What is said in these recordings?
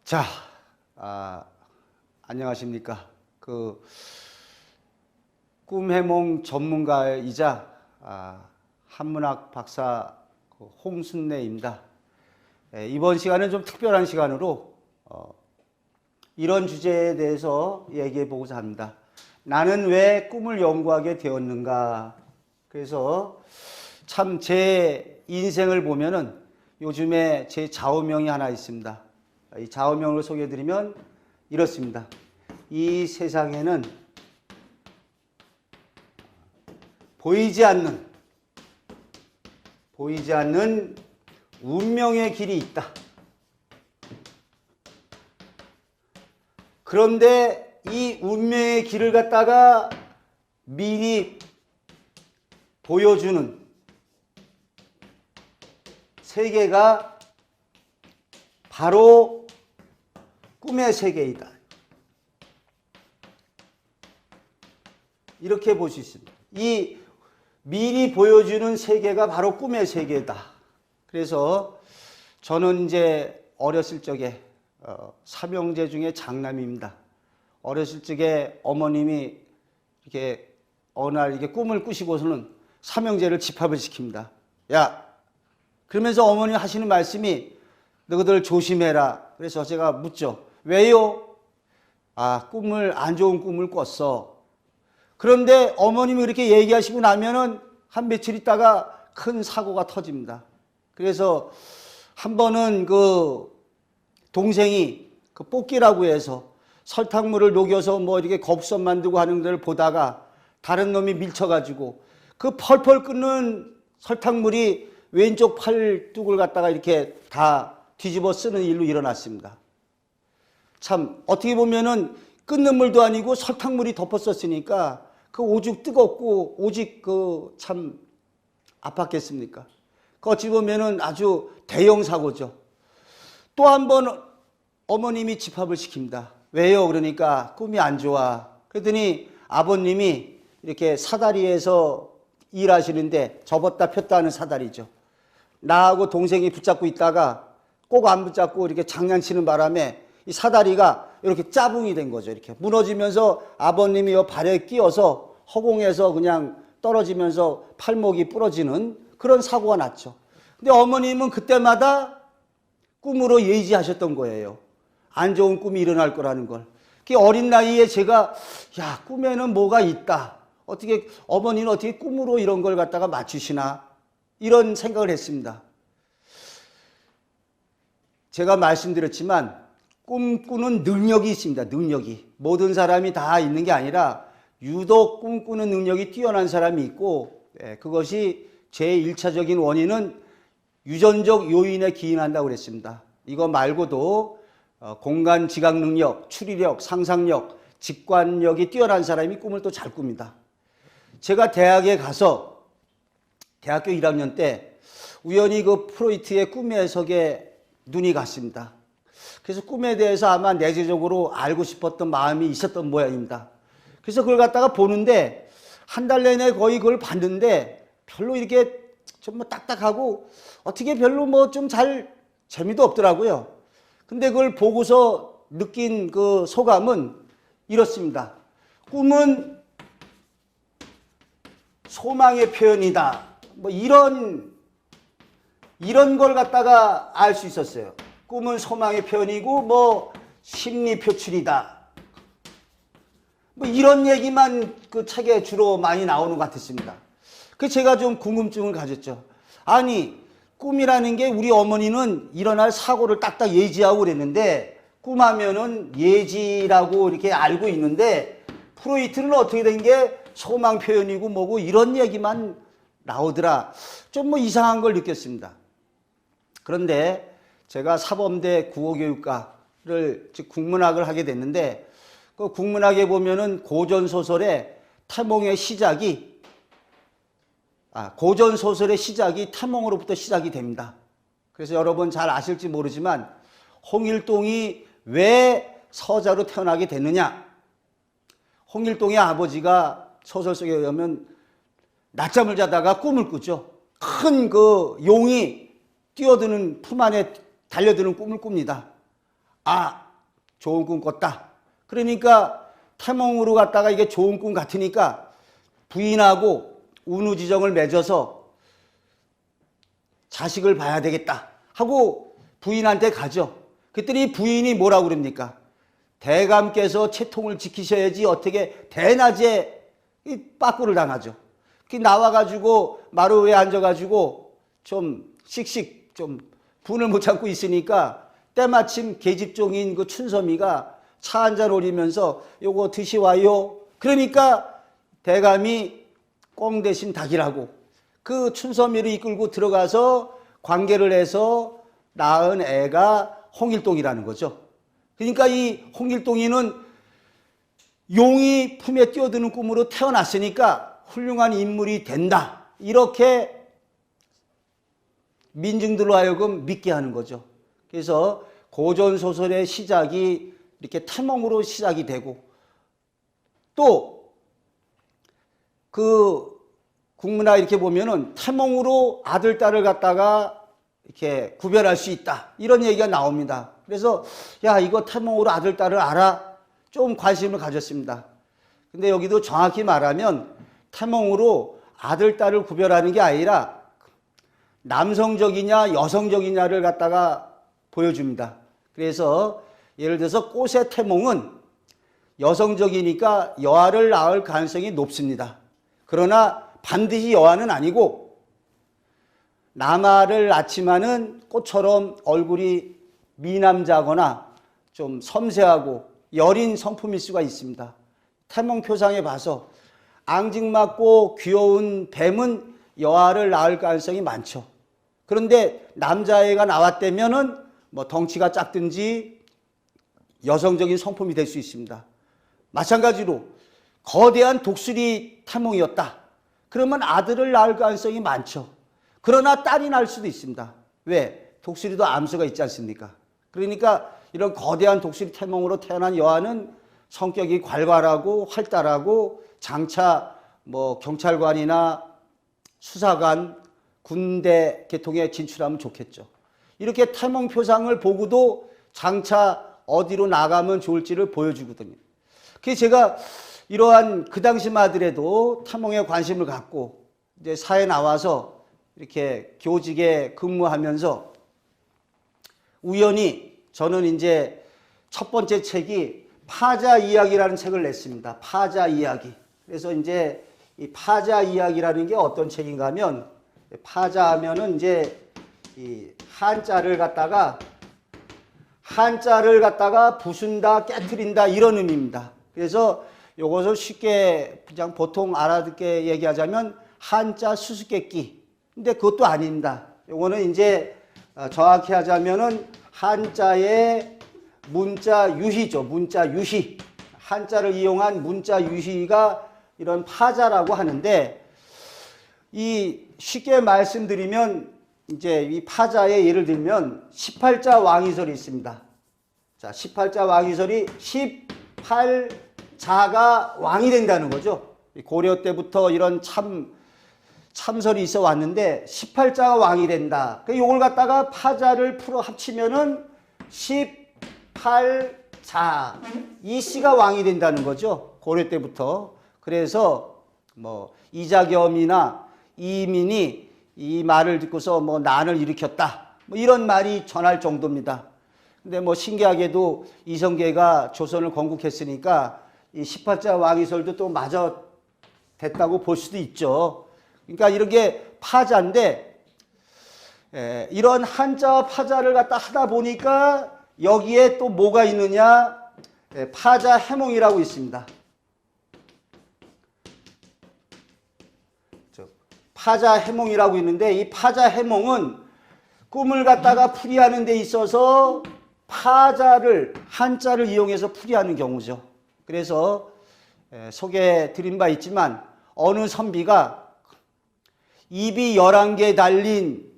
자, 안녕하십니까. 꿈해몽 전문가이자 한문학 박사 홍순례입니다. 이번 시간은 좀 특별한 시간으로 이런 주제에 대해서 얘기해 보고자 합니다. 나는 왜 꿈을 연구하게 되었는가. 그래서 참 제 인생을 보면은 요즘에 제 좌우명이 하나 있습니다. 이 좌우명을 소개해 드리면 이렇습니다. 이 세상에는 보이지 않는 운명의 길이 있다. 그런데 이 운명의 길을 갖다가 미리 보여주는 세계가 바로 꿈의 세계이다. 이렇게 볼 수 있습니다. 이 미리 보여주는 세계가 바로 꿈의 세계다. 그래서 저는 이제 어렸을 적에 삼형제 중에 장남입니다. 어렸을 적에 어머님이 이렇게 어느 날 이렇게 꿈을 꾸시고서는 삼형제를 집합을 시킵니다. 야, 그러면서 어머니 하시는 말씀이 너희들 조심해라. 그래서 제가 묻죠. 왜요? 꿈을 안 좋은 꿈을 꿨어. 그런데 어머님이 그렇게 얘기하시고 나면은 한 며칠 있다가 큰 사고가 터집니다. 그래서 한 번은 동생이 뽑기라고 해서 설탕물을 녹여서 이렇게 겁선 만들고 하는 걸 보다가 다른 놈이 밀쳐가지고 그 펄펄 끓는 설탕물이 왼쪽 팔뚝을 갖다가 이렇게 다 뒤집어 쓰는 일로 일어났습니다. 참 어떻게 보면은 끓는 물도 아니고 설탕물이 덮었었으니까 오죽 뜨겁고 오직 참 아팠겠습니까? 어찌 보면은 아주 대형 사고죠. 또 한 번 어머님이 집합을 시킵니다. 왜요? 그러니까 꿈이 안 좋아. 그랬더니 아버님이 이렇게 사다리에서 일하시는데 접었다 폈다 하는 사다리죠. 나하고 동생이 붙잡고 있다가 꼭 안 붙잡고 이렇게 장난치는 바람에 이 사다리가 이렇게 짜붕이 된 거죠. 이렇게 무너지면서 아버님이 이 발에 끼어서 허공에서 그냥 떨어지면서 팔목이 부러지는 그런 사고가 났죠. 근데 어머님은 그때마다 꿈으로 예지하셨던 거예요. 안 좋은 꿈이 일어날 거라는 걸. 어린 나이에 제가 꿈에는 뭐가 있다. 어머니는 어떻게 꿈으로 이런 걸 갖다가 맞추시나 이런 생각을 했습니다. 제가 말씀드렸지만 꿈꾸는 능력이 있습니다. 능력이. 모든 사람이 다 있는 게 아니라 유독 꿈꾸는 능력이 뛰어난 사람이 있고 그것이 제1차적인 원인은 유전적 요인에 기인한다고 그랬습니다. 이거 말고도 공간 지각 능력, 추리력, 상상력, 직관력이 뛰어난 사람이 꿈을 또 잘 꿉니다. 제가 대학에 가서 대학교 1학년 때 우연히 프로이트의 꿈의 해석에 눈이 갔습니다. 그래서 꿈에 대해서 아마 내재적으로 알고 싶었던 마음이 있었던 모양입니다. 그래서 그걸 갖다가 보는데 한 달 내내 거의 그걸 봤는데 별로 이렇게 좀 딱딱하고 어떻게 별로 좀 잘 재미도 없더라고요. 근데 그걸 보고서 느낀 소감은 이렇습니다. 꿈은 소망의 표현이다. 이런 걸 갖다가 알 수 있었어요. 꿈은 소망의 표현이고 심리 표출이다. 이런 얘기만 그 책에 주로 많이 나오는 것 같았습니다. 제가 좀 궁금증을 가졌죠. 아니, 꿈이라는 게 우리 어머니는 일어날 사고를 딱딱 예지하고 그랬는데 꿈하면은 예지라고 이렇게 알고 있는데 프로이트는 어떻게 된 게 소망 표현이고 뭐고 이런 얘기만 나오더라. 좀 이상한 걸 느꼈습니다. 그런데 제가 사범대 국어교육과를 즉 국문학을 하게 됐는데 국문학에 보면은 고전소설의 태몽의 시작이 고전소설의 시작이 태몽으로부터 시작이 됩니다. 그래서 여러분 잘 아실지 모르지만 홍일동이 왜 서자로 태어나게 됐느냐. 홍일동의 아버지가 소설 속에 의하면 낮잠을 자다가 꿈을 꾸죠. 큰 용이 뛰어드는 품 안에 달려드는 꿈을 꿉니다. 아, 좋은 꿈 꿨다. 그러니까 태몽으로 갔다가 이게 좋은 꿈 같으니까 부인하고 운우지정을 맺어서 자식을 봐야 되겠다 하고 부인한테 가죠. 그랬더니 부인이 뭐라고 그럽니까? 대감께서 채통을 지키셔야지 어떻게 대낮에 이 빠꾸를 당하죠. 나와가지고 마루 위에 앉아가지고 좀 씩씩 좀 분을 못 참고 있으니까 때마침 계집종인 그 춘섬이가 차 한잔 오리면서 요거 드시와요. 그러니까 대감이 꽁 대신 닭이라고 그 춘섬이를 이끌고 들어가서 관계를 해서 낳은 애가 홍일동이라는 거죠. 그러니까 이 홍일동이는 용이 품에 뛰어드는 꿈으로 태어났으니까 훌륭한 인물이 된다. 이렇게 민중들로 하여금 믿게 하는 거죠. 그래서 고전소설의 시작이 이렇게 태몽으로 시작이 되고 또 그 국문화 이렇게 보면은 태몽으로 아들, 딸을 갖다가 이렇게 구별할 수 있다. 이런 얘기가 나옵니다. 그래서 야, 이거 태몽으로 아들, 딸을 알아? 좀 관심을 가졌습니다. 근데 여기도 정확히 말하면 태몽으로 아들, 딸을 구별하는 게 아니라 남성적이냐 여성적이냐를 갖다가 보여줍니다. 그래서 예를 들어서 꽃의 태몽은 여성적이니까 여아를 낳을 가능성이 높습니다. 그러나 반드시 여아는 아니고 남아를 낳지만은 꽃처럼 얼굴이 미남자거나 좀 섬세하고 여린 성품일 수가 있습니다. 태몽표상에 봐서 앙증맞고 귀여운 뱀은 여아를 낳을 가능성이 많죠. 그런데 남자애가 나왔다면은 뭐 덩치가 작든지 여성적인 성품이 될 수 있습니다. 마찬가지로 거대한 독수리 태몽이었다. 그러면 아들을 낳을 가능성이 많죠. 그러나 딸이 날 수도 있습니다. 왜? 독수리도 암수가 있지 않습니까? 그러니까 이런 거대한 독수리 태몽으로 태어난 여아는 성격이 괄괄하고 활달하고 장차 뭐 경찰관이나 수사관, 군대 계통에 진출하면 좋겠죠. 이렇게 태몽 표상을 보고도 장차 어디로 나가면 좋을지를 보여주거든요. 그래서 제가 이러한 그 당시만 하더라도 태몽에 관심을 갖고 이제 사회에 나와서 이렇게 교직에 근무하면서 우연히 저는 이제 첫 번째 책이 파자 이야기라는 책을 냈습니다. 파자 이야기. 그래서 이제 이 파자 이야기라는 게 어떤 책인가 하면 파자 하면은 이제 이 한자를 갖다가 부순다, 깨트린다 이런 의미입니다. 그래서 요것을 쉽게 그냥 보통 알아듣게 얘기하자면 한자 수수께끼. 근데 그것도 아닙니다. 요거는 이제 정확히 하자면은 한자의 문자 유희죠. 문자 유희. 한자를 이용한 문자 유희가 이런 파자라고 하는데 이 쉽게 말씀드리면 이제 이 파자에 예를 들면 18자 왕이설이 있습니다. 자, 18자 왕이설이 18자가 왕이 된다는 거죠. 고려 때부터 이런 참설이 있어 왔는데 18자가 왕이 된다. 이걸 갖다가 파자를 풀어 합치면은 18자. 이 씨가 왕이 된다는 거죠. 고려 때부터. 그래서 뭐 이자겸이나 이민이 이 말을 듣고서 뭐 난을 일으켰다. 뭐 이런 말이 전할 정도입니다. 근데 뭐 신기하게도 이성계가 조선을 건국했으니까 이 18자 왕이설도 또 마저 됐다고 볼 수도 있죠. 그러니까 이런 게 파자인데 이런 한자와 파자를 갖다 하다 보니까 여기에 또 뭐가 있느냐? 파자 해몽이라고 있습니다. 파자 해몽이라고 있는데 이 파자 해몽은 꿈을 갖다가 풀이하는 데 있어서 파자를 한자를 이용해서 풀이하는 경우죠. 그래서 소개해 드린 바 있지만 어느 선비가 입이 11개 달린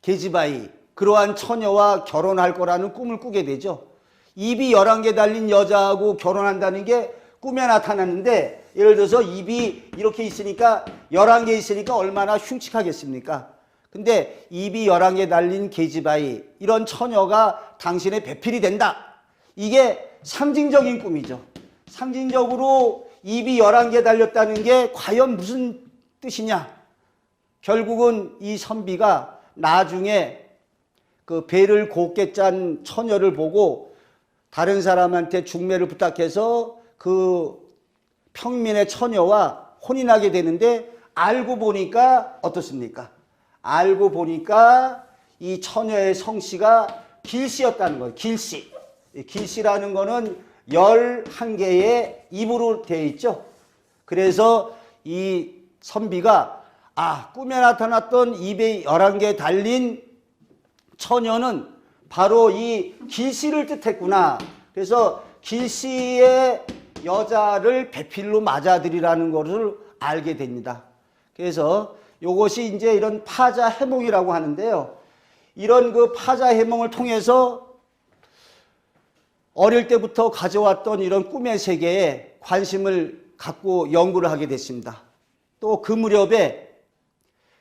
계집아이 그러한 처녀와 결혼할 거라는 꿈을 꾸게 되죠. 입이 11개 달린 여자하고 결혼한다는 게 꿈에 나타났는데 예를 들어서 입이 이렇게 있으니까 11개 있으니까 얼마나 흉측하겠습니까? 근데 입이 11개 달린 계집아이, 이런 처녀가 당신의 배필이 된다. 이게 상징적인 꿈이죠. 상징적으로 입이 11개 달렸다는 게 과연 무슨 뜻이냐. 결국은 이 선비가 나중에 그 배를 곱게 짠 처녀를 보고 다른 사람한테 중매를 부탁해서 그 평민의 처녀와 혼인하게 되는데, 알고 보니까 어떻습니까? 알고 보니까 이 처녀의 성씨가 길씨였다는 거예요. 길씨. 길씨라는 거는 11개의 입으로 되어 있죠. 그래서 이 선비가 꿈에 나타났던 입에 11개 달린 처녀는 바로 이 길씨를 뜻했구나. 그래서 길씨의 여자를 배필로 맞아들이라는 것을 알게 됩니다. 그래서 이것이 이제 이런 파자 해몽이라고 하는데요. 이런 그 파자 해몽을 통해서 어릴 때부터 가져왔던 이런 꿈의 세계에 관심을 갖고 연구를 하게 됐습니다. 또 그 무렵에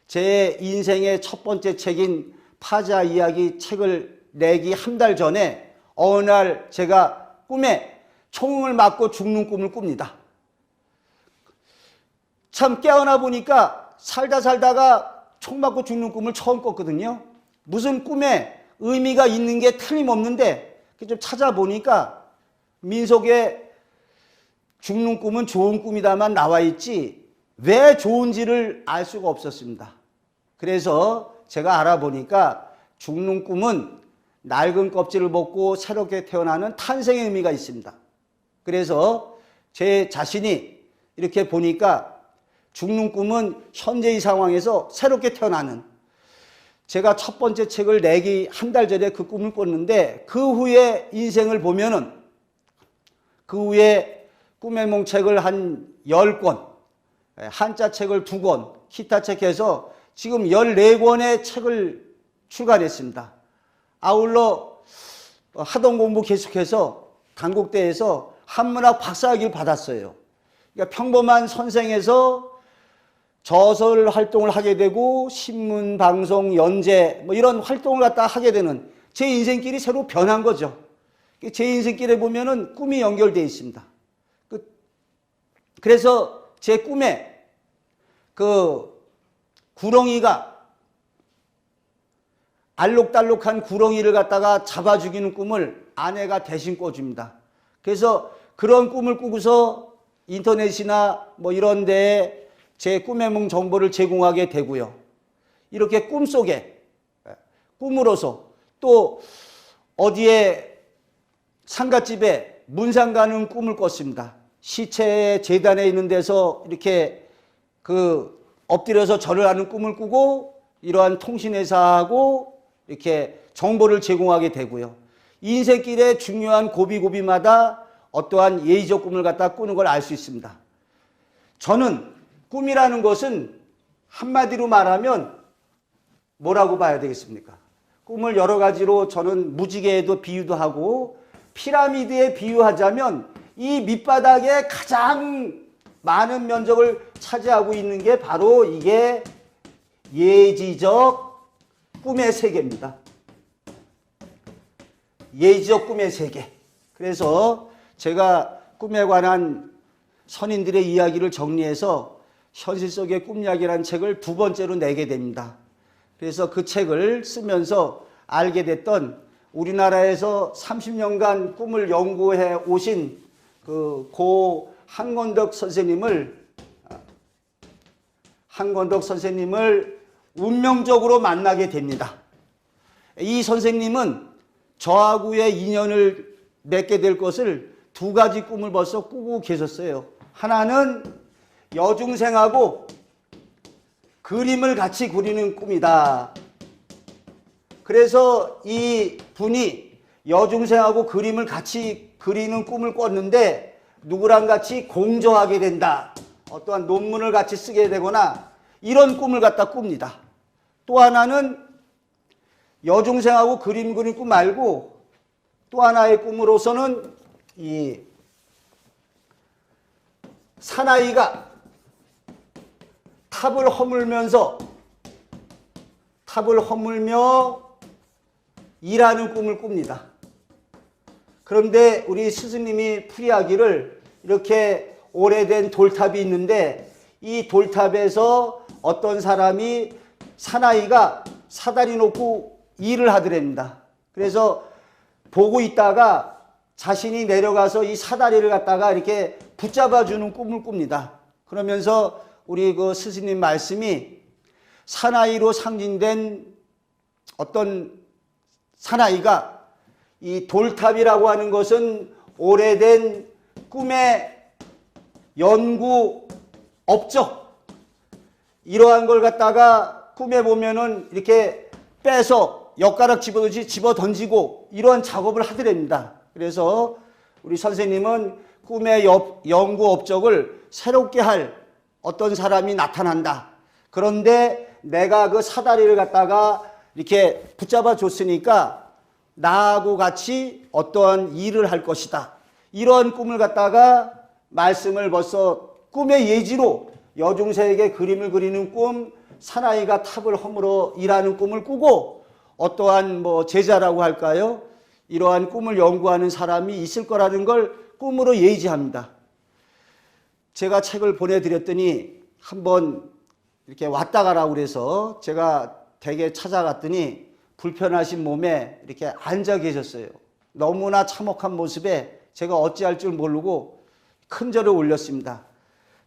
제 인생의 첫 번째 책인 파자 이야기 책을 내기 한 달 전에 어느 날 제가 꿈에 총을 맞고 죽는 꿈을 꿉니다. 참 깨어나 보니까 살다가 총 맞고 죽는 꿈을 처음 꿨거든요. 무슨 꿈에 의미가 있는 게 틀림없는데 좀 찾아보니까 민속에 죽는 꿈은 좋은 꿈이다만 나와 있지 왜 좋은지를 알 수가 없었습니다. 그래서 제가 알아보니까 죽는 꿈은 낡은 껍질을 벗고 새롭게 태어나는 탄생의 의미가 있습니다. 그래서 제 자신이 이렇게 보니까 죽는 꿈은 현재의 상황에서 새롭게 태어나는, 제가 첫 번째 책을 내기 한 달 전에 그 꿈을 꿨는데 그 후에 인생을 보면은 그 후에 꿈의 몽 책을 한 10권, 한자 책을 2권, 기타 책 해서 지금 14권의 책을 출간했습니다. 아울러 하던 공부 계속해서 단국대에서 한문학 박사학위를 받았어요. 그러니까 평범한 선생에서 저설 활동을 하게 되고 신문, 방송, 연재 이런 활동을 갖다 하게 되는 제 인생길이 새로 변한 거죠. 제 인생길에 보면은 꿈이 연결되어 있습니다. 그래서 제 꿈에 그 구렁이가 알록달록한 구렁이를 갖다가 잡아 죽이는 꿈을 아내가 대신 꿔줍니다. 그래서 그런 꿈을 꾸고서 인터넷이나 이런 데에 제 꿈의 몽 정보를 제공하게 되고요. 이렇게 꿈속에 꿈으로서 또 어디에 상갓집에 문상 가는 꿈을 꿨습니다. 시체 재단에 있는 데서 이렇게 그 엎드려서 절을 하는 꿈을 꾸고 이러한 통신회사하고 이렇게 정보를 제공하게 되고요. 인생길의 중요한 고비고비마다 어떠한 예의적 꿈을 갖다 꾸는 걸 알 수 있습니다. 저는 꿈이라는 것은 한마디로 말하면 뭐라고 봐야 되겠습니까? 꿈을 여러 가지로 저는 무지개에도 비유도 하고 피라미드에 비유하자면 이 밑바닥에 가장 많은 면적을 차지하고 있는 게 바로 이게 예지적 꿈의 세계입니다. 예지적 꿈의 세계. 그래서 제가 꿈에 관한 선인들의 이야기를 정리해서 현실 속의 꿈 이야기라는 책을 2번째로 내게 됩니다. 그래서 그 책을 쓰면서 알게 됐던 우리나라에서 30년간 꿈을 연구해 오신 그 고 한건덕 선생님을 운명적으로 만나게 됩니다. 이 선생님은 저하고의 인연을 맺게 될 것을 2가지 꿈을 벌써 꾸고 계셨어요. 하나는 여중생하고 그림을 같이 그리는 꿈이다. 그래서 이 분이 여중생하고 그림을 같이 그리는 꿈을 꿨는데 누구랑 같이 공저하게 된다. 어떠한 논문을 같이 쓰게 되거나 이런 꿈을 갖다 꿉니다. 또 하나는 여중생하고 그림 그리는 꿈 말고 또 하나의 꿈으로서는 이 사나이가 탑을 탑을 허물며 일하는 꿈을 꿉니다. 그런데 우리 스승님이 풀이하기를 이렇게 오래된 돌탑이 있는데 이 돌탑에서 어떤 사람이 사나이가 사다리 놓고 일을 하더랍니다. 그래서 보고 있다가 자신이 내려가서 이 사다리를 갖다가 이렇게 붙잡아주는 꿈을 꿉니다. 그러면서 우리 그 스승님 말씀이 사나이로 상징된 어떤 사나이가 이 돌탑이라고 하는 것은 오래된 꿈의 연구 업적, 이러한 걸 갖다가 꿈에 보면은 이렇게 빼서 엿가락 집어넣듯이 집어 던지고 이러한 작업을 하더랍니다. 그래서 우리 선생님은 꿈의 연구 업적을 새롭게 할 어떤 사람이 나타난다. 그런데 내가 그 사다리를 갖다가 이렇게 붙잡아 줬으니까 나하고 같이 어떠한 일을 할 것이다. 이러한 꿈을 갖다가 말씀을 벌써 꿈의 예지로 여중생에게 그림을 그리는 꿈, 사나이가 탑을 허물어 일하는 꿈을 꾸고 어떠한 뭐 제자라고 할까요? 이러한 꿈을 연구하는 사람이 있을 거라는 걸 꿈으로 예지합니다. 제가 책을 보내드렸더니 한번 이렇게 왔다 가라고 그래서 제가 댁에 찾아갔더니 불편하신 몸에 이렇게 앉아 계셨어요. 너무나 참혹한 모습에 제가 어찌할 줄 모르고 큰 절을 올렸습니다.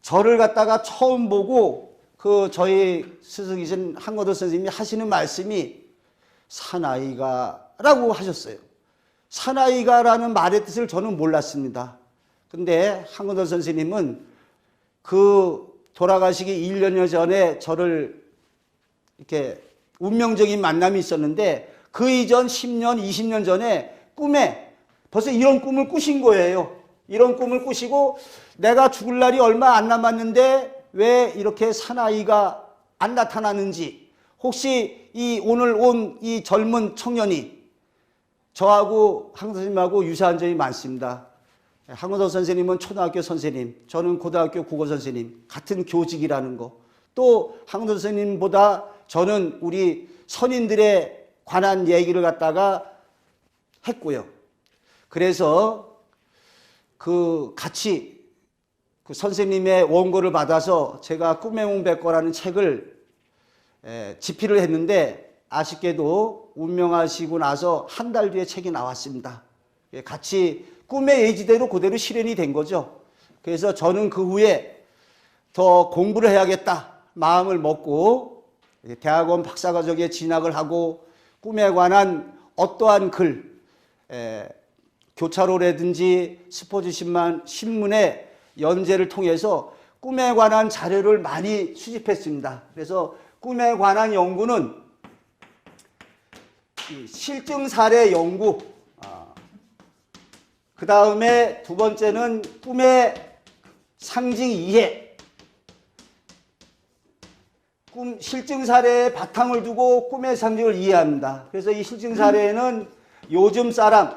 저를 갖다가 처음 보고 그 저희 스승이신 한거도 선생님이 하시는 말씀이 사나이가 라고 하셨어요. 사나이가라는 말의 뜻을 저는 몰랐습니다. 근데 한거도 선생님은 그 돌아가시기 1년여 전에 저를 이렇게 운명적인 만남이 있었는데 그 이전 10년, 20년 전에 꿈에 벌써 이런 꿈을 꾸신 거예요. 이런 꿈을 꾸시고 내가 죽을 날이 얼마 안 남았는데 왜 이렇게 사나이가 안 나타나는지, 혹시 이 오늘 온 이 젊은 청년이 저하고 한근도 선생님하고 유사한 점이 많습니다. 한근도 선생님은 초등학교 선생님, 저는 고등학교 국어 선생님, 같은 교직이라는 거. 또 한근도 선생님보다 저는 우리 선인들에 관한 얘기를 갖다가 했고요. 그래서 그 같이 그 선생님의 원고를 받아서 제가 꿈의 몽백과라는 책을 집필을 했는데 아쉽게도 운명하시고 나서 한 달 뒤에 책이 나왔습니다. 같이 꿈의 예지대로 그대로 실현이 된 거죠. 그래서 저는 그 후에 더 공부를 해야겠다 마음을 먹고 대학원 박사과정에 진학을 하고 꿈에 관한 어떠한 글, 교차로라든지 스포츠 신문의 연재를 통해서 꿈에 관한 자료를 많이 수집했습니다. 그래서 꿈에 관한 연구는 실증 사례 연구, 그 다음에 두 번째는 꿈의 상징 이해, 실증 사례에 바탕을 두고 꿈의 상징을 이해합니다. 그래서 이 실증 사례에는 요즘 사람,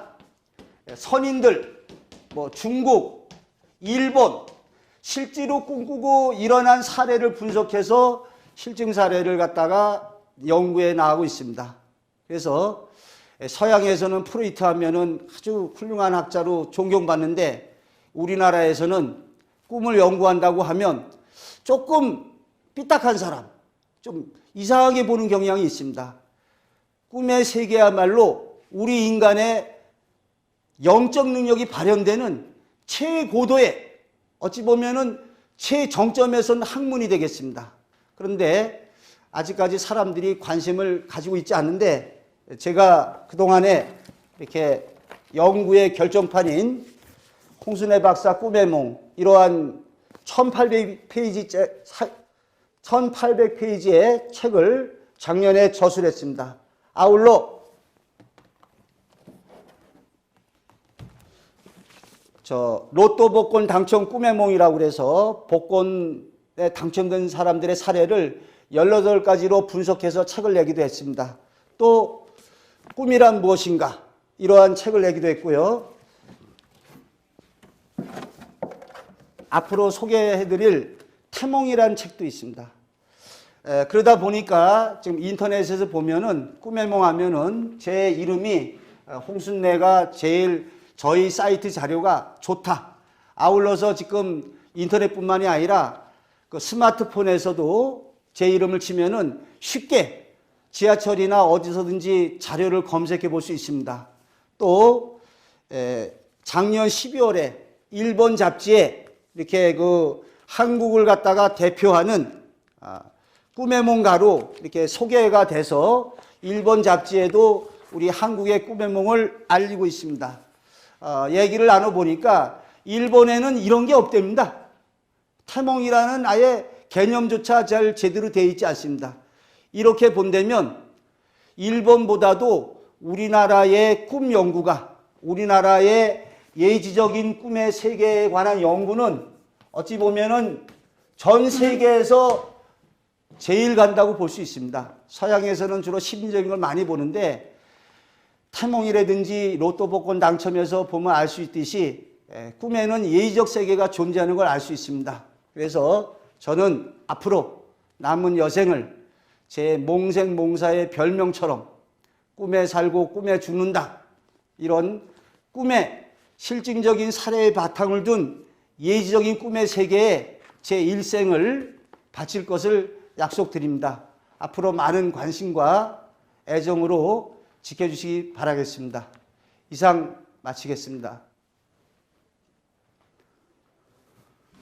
선인들, 뭐 중국, 일본, 실제로 꿈꾸고 일어난 사례를 분석해서 실증 사례를 갖다가 연구해 나가고 있습니다. 그래서 서양에서는 프로이트 하면은 아주 훌륭한 학자로 존경받는데 우리나라에서는 꿈을 연구한다고 하면 조금 삐딱한 사람, 좀 이상하게 보는 경향이 있습니다. 꿈의 세계야말로 우리 인간의 영적 능력이 발현되는 최고도의, 어찌 보면은 최정점에서는 학문이 되겠습니다. 그런데 아직까지 사람들이 관심을 가지고 있지 않는데 제가 그동안에 이렇게 연구의 결정판인 홍순애 박사 꿈의 몽, 이러한 1800페이지의 책을 작년에 저술했습니다. 아울러 로또 복권 당첨 꿈의 몽이라고 그래서 복권에 당첨된 사람들의 사례를 18가지로 분석해서 책을 내기도 했습니다. 또 꿈이란 무엇인가, 이러한 책을 내기도 했고요. 앞으로 소개해드릴 태몽이라는 책도 있습니다. 그러다 보니까 지금 인터넷에서 보면은 꿈의 몽 하면은 제 이름이 홍순례가 제일 저희 사이트 자료가 좋다. 아울러서 지금 인터넷뿐만이 아니라 그 스마트폰에서도 제 이름을 치면은 쉽게 지하철이나 어디서든지 자료를 검색해 볼 수 있습니다. 또 작년 12월에 일본 잡지에 이렇게 그 한국을 갖다가 대표하는 꿈의 몽가로 이렇게 소개가 돼서 일본 잡지에도 우리 한국의 꿈의 몽을 알리고 있습니다. 얘기를 나눠보니까 일본에는 이런 게 없답니다. 태몽이라는 아예 개념조차 잘 제대로 되어 있지 않습니다. 이렇게 본다면 일본보다도 우리나라의 꿈 연구가, 우리나라의 예지적인 꿈의 세계에 관한 연구는 어찌 보면은 전 세계에서 제일 간다고 볼 수 있습니다. 서양에서는 주로 심리적인 걸 많이 보는데 태몽이라든지 로또 복권 당첨해서 보면 알 수 있듯이 꿈에는 예의적 세계가 존재하는 걸 알 수 있습니다. 그래서 저는 앞으로 남은 여생을 제 몽생몽사의 별명처럼 꿈에 살고 꿈에 죽는다. 이런 꿈의 실증적인 사례의 바탕을 둔 예지적인 꿈의 세계에 제 일생을 바칠 것을 약속드립니다. 앞으로 많은 관심과 애정으로 지켜주시기 바라겠습니다. 이상 마치겠습니다.